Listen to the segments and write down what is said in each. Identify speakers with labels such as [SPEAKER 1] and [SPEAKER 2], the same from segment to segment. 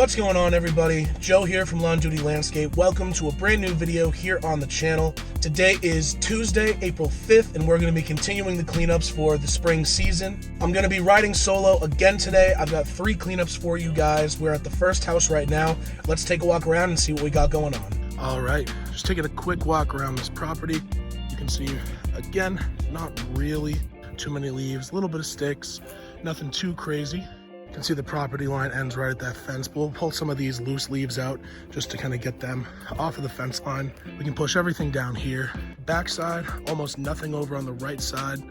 [SPEAKER 1] What's going on, everybody? Joe here from Lawn Duty Landscape. Welcome to a brand new video here on the channel. Today is Tuesday, April 5th, and we're going to be continuing the cleanups for the spring season. I'm going to be riding solo again today. I've got 3 cleanups for you guys. We're at the first house right now. Let's take a walk around and see what we got going on. All right, just taking a quick walk around this property. You can see, again, not really too many leaves, a little bit of sticks, nothing too crazy. You can see the property line ends right at that fence. We'll pull some of these loose leaves out just to kind of get them off of the fence line. We can push everything down here. Backside, almost nothing over on the right side,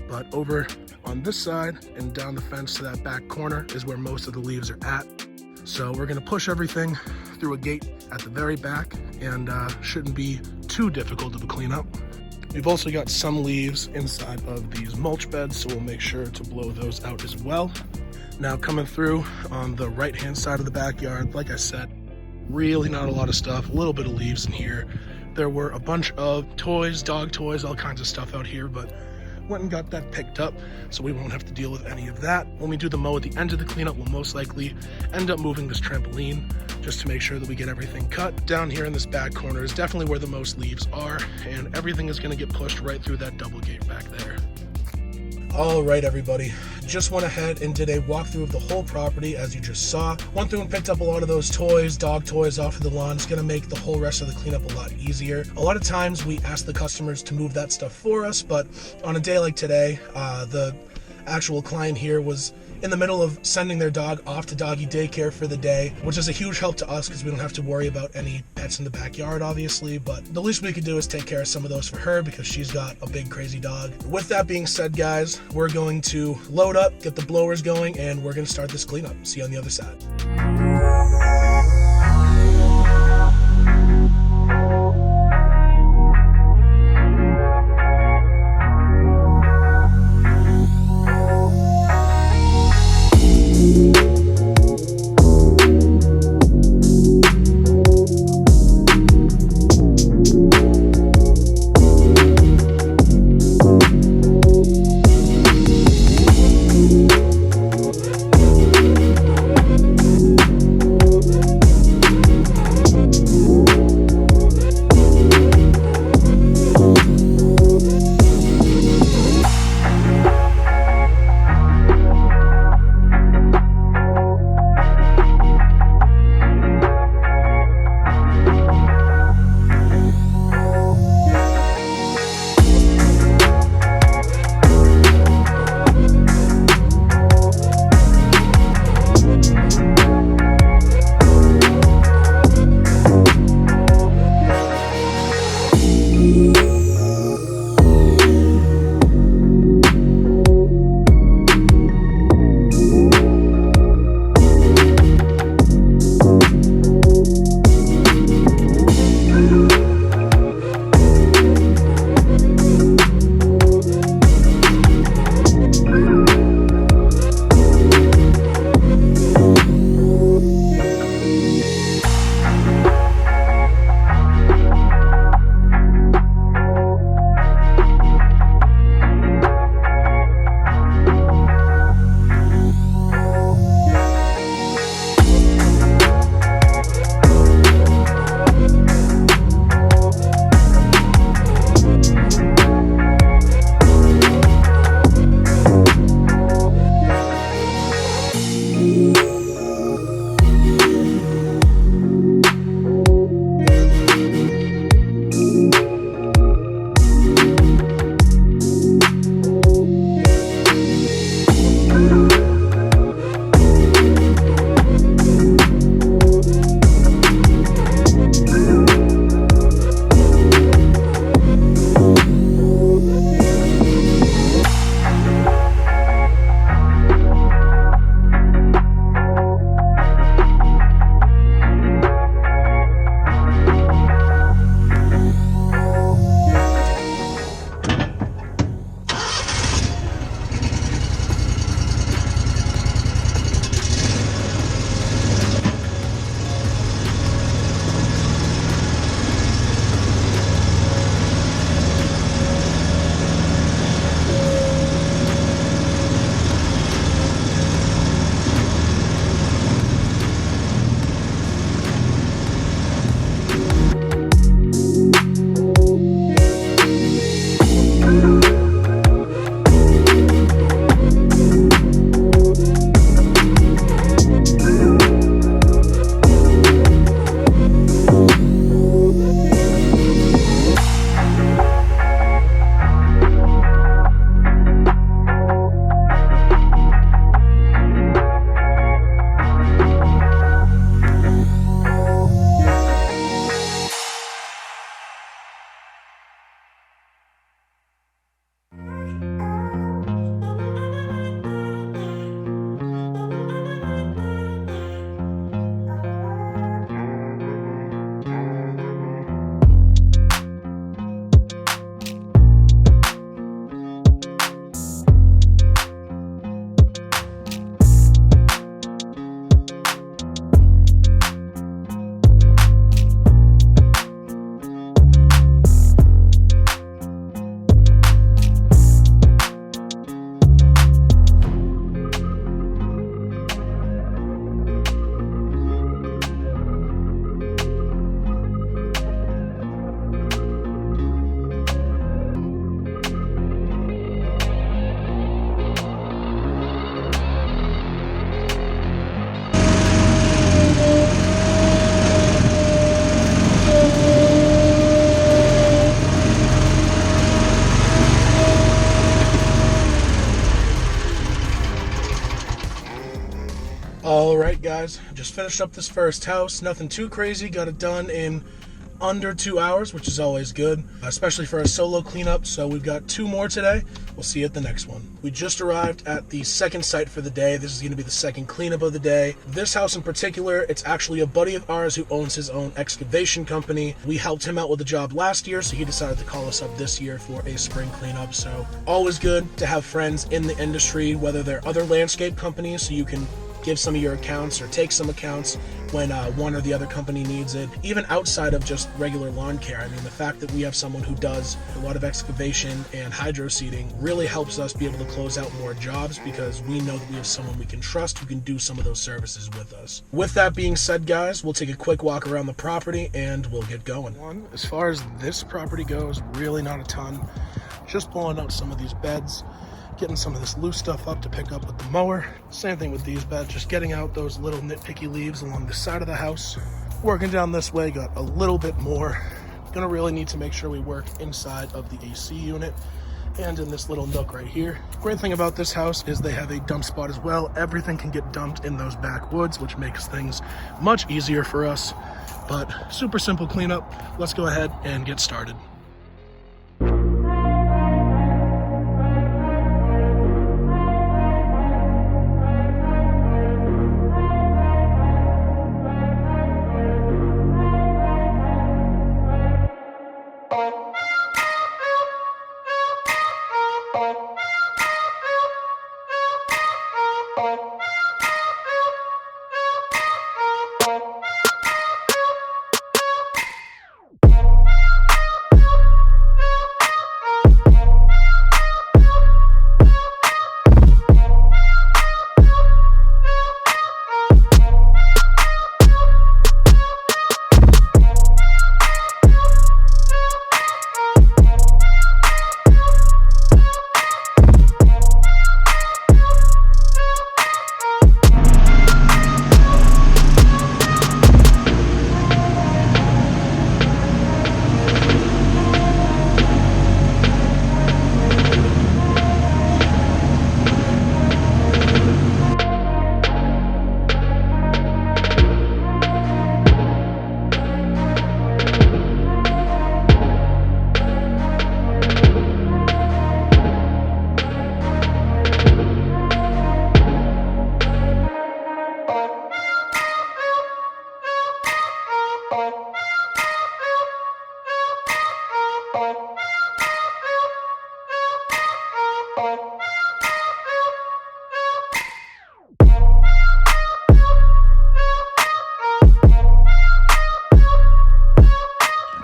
[SPEAKER 1] but over on this side and down the fence to that back corner is where most of the leaves are at. So we're gonna push everything through a gate at the very back, and shouldn't be too difficult of a cleanup. We've also got some leaves inside of these mulch beds, so we'll make sure to blow those out as well. Now coming through on the right-hand side of the backyard, like I said, really not a lot of stuff, a little bit of leaves in here. There were a bunch of toys, dog toys, all kinds of stuff out here, but went and got that picked up, so we won't have to deal with any of that. When we do the mow at the end of the cleanup, we'll most likely end up moving this trampoline just to make sure that we get everything cut. Down here in this back corner is definitely where the most leaves are, and everything is gonna get pushed right through that double gate back there. All right, everybody, just went ahead and did a walkthrough of the whole property, as you just saw. Went through and picked up a lot of those toys, dog toys off of the lawn. It's gonna make the whole rest of the cleanup a lot easier. A lot of times we ask the customers to move that stuff for us, but on a day like today, the actual client here was in the middle of sending their dog off to doggy daycare for the day, which is a huge help to us because we don't have to worry about any pets in the backyard, obviously, but the least we could do is take care of some of those for her because she's got a big crazy dog. With that being said, guys, we're going to load up, get the blowers going, and we're going to start this cleanup. See you on the other side. guys. Just finished up this first house. Nothing too crazy. Got it done in under 2 hours, which is always good, especially for a solo cleanup. So we've got 2 more today. We'll see you at the next one. We just arrived at the second site for the day. This is going to be the second cleanup of the day. This house in particular, it's actually a buddy of ours who owns his own excavation company. We helped him out with the job last year, so he decided to call us up this year for a spring cleanup. So always good to have friends in the industry, whether they're other landscape companies, so you can give some of your accounts or take some accounts when one or the other company needs it. Even outside of just regular lawn care, I mean, the fact that we have someone who does a lot of excavation and hydro seeding really helps us be able to close out more jobs, because we know that we have someone we can trust who can do some of those services with us. With that being said, guys, we'll take a quick walk around the property and we'll get going. As far as this property goes, really not a ton. Just pulling out some of these beds, getting some of this loose stuff up to pick up with the mower. Same thing with these beds, just getting out those little nitpicky leaves along the side of the house. Working down this way, got a little bit more. Gonna really need to make sure we work inside of the AC unit and in this little nook right here. Great thing about this house is they have a dump spot as well. Everything can get dumped in those backwoods, which makes things much easier for us. But super simple cleanup. Let's go ahead and get started.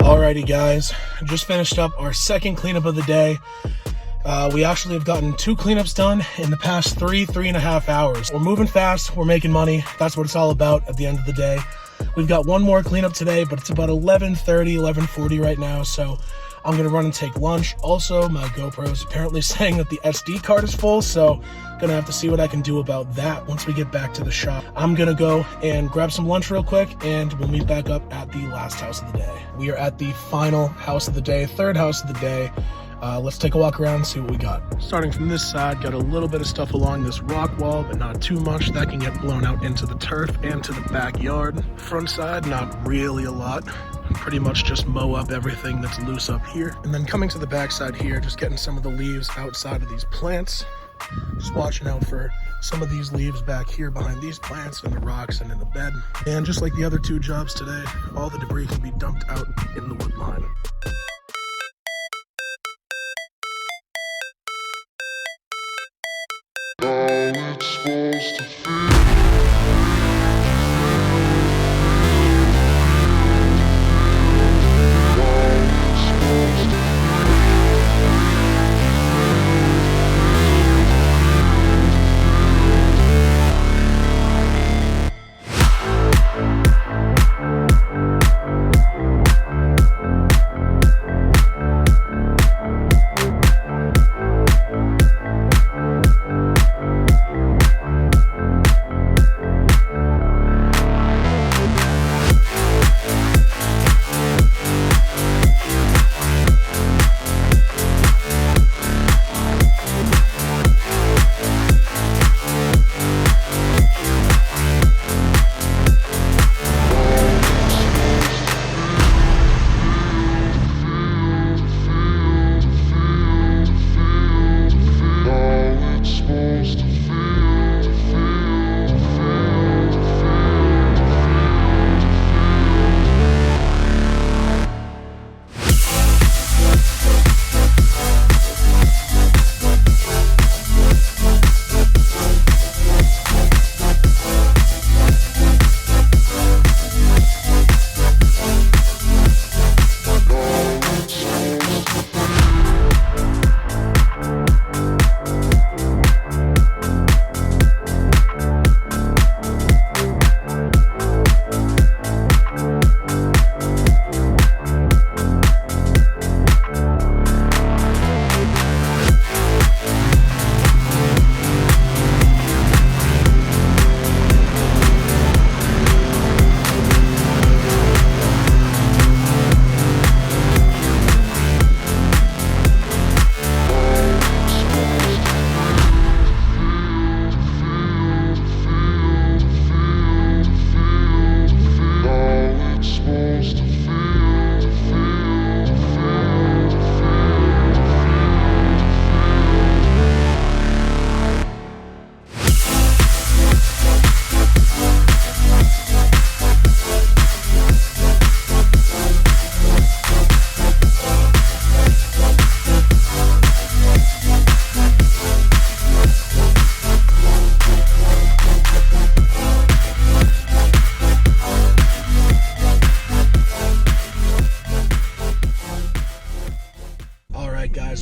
[SPEAKER 1] Alrighty guys, just finished up our second cleanup of the day. We actually have gotten 2 cleanups done in the past 3.5 hours. We're moving fast, we're making money. That's what it's all about at the end of the day. We've got 1 more cleanup today, but it's about 11:30, 11:40 right now, so I'm gonna run and take lunch. Also, my GoPro is apparently saying that the SD card is full, so gonna have to see what I can do about that once we get back to the shop. I'm gonna go and grab some lunch real quick, and we'll meet back up at the last house of the day. We are at the final house of the day, third house of the day. Let's take a walk around and see what we got. Starting from this side, got a little bit of stuff along this rock wall, but not too much. That can get blown out into the turf and to the backyard. Front side, not really a lot. Pretty much just mow up everything that's loose up here. And then coming to the back side here, just getting some of the leaves outside of these plants. Just watching out for some of these leaves back here behind these plants and the rocks and in the bed. And just like the other 2 jobs today, all the debris can be dumped out in the wood line. How it's supposed to feel.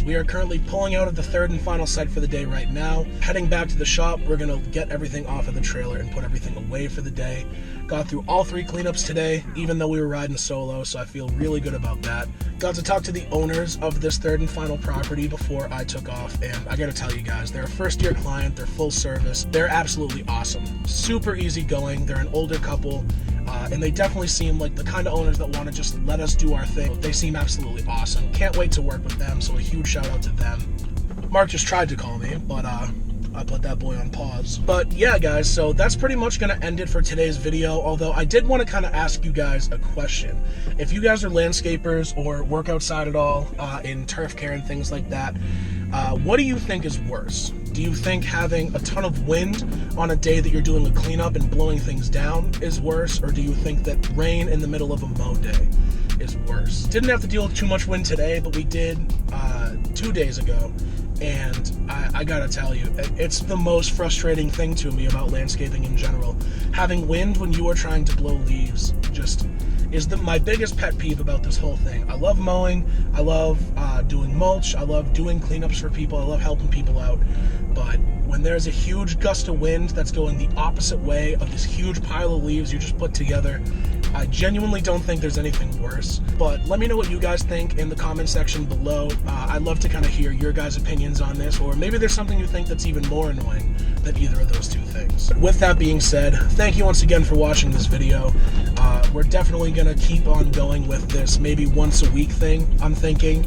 [SPEAKER 1] guys, we are currently pulling out of the third and final site for the day right now. Heading back to the shop, we're going to get everything off of the trailer and put everything away for the day. Got through all 3 cleanups today, even though we were riding solo, so I feel really good about that. Got to talk to the owners of this third and final property before I took off, and I gotta tell you guys, they're a first-year client, they're full service, they're absolutely awesome. Super easygoing, they're an older couple, and they definitely seem like the kind of owners that want to just let us do our thing. They seem absolutely awesome. Can't wait to work with them, so a huge shout out to them. Mark just tried to call me, but I put that boy on pause. But yeah, guys, so that's pretty much going to end it for today's video, although I did want to kind of ask you guys a question. If you guys are landscapers or work outside at all in turf care and things like that, what do you think is worse? Do you think having a ton of wind on a day that you're doing a cleanup and blowing things down is worse, or do you think that rain in the middle of a mow day is worse? Didn't have to deal with too much wind today, but we did 2 days ago. And I gotta tell you, it's the most frustrating thing to me about landscaping in general. Having wind when you are trying to blow leaves just is my biggest pet peeve about this whole thing. I love mowing, I love doing mulch, I love doing cleanups for people, I love helping people out. But when there's a huge gust of wind that's going the opposite way of this huge pile of leaves you just put together, I genuinely don't think there's anything worse. But let me know what you guys think in the comment section below. I'd love to kind of hear your guys' opinions on this, or maybe there's something you think that's even more annoying than either of those two things. With that being said, thank you once again for watching this video. We're definitely going to keep on going with this maybe once a week thing, I'm thinking,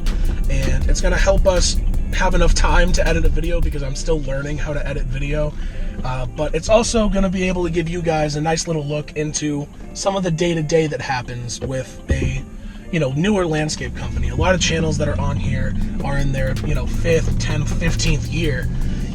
[SPEAKER 1] and it's going to help us have enough time to edit a video because I'm still learning how to edit video. But it's also going to be able to give you guys a nice little look into some of the day-to-day that happens with a, newer landscape company. A lot of channels that are on here are in their, 5th, 10th, 15th year.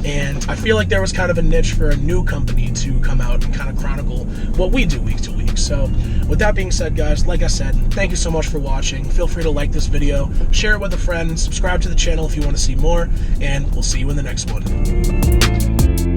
[SPEAKER 1] And I feel like there was kind of a niche for a new company to come out and kind of chronicle what we do week to week. So with that being said, guys, like I said, thank you so much for watching. Feel free to like this video, share it with a friend, subscribe to the channel if you want to see more, and we'll see you in the next one.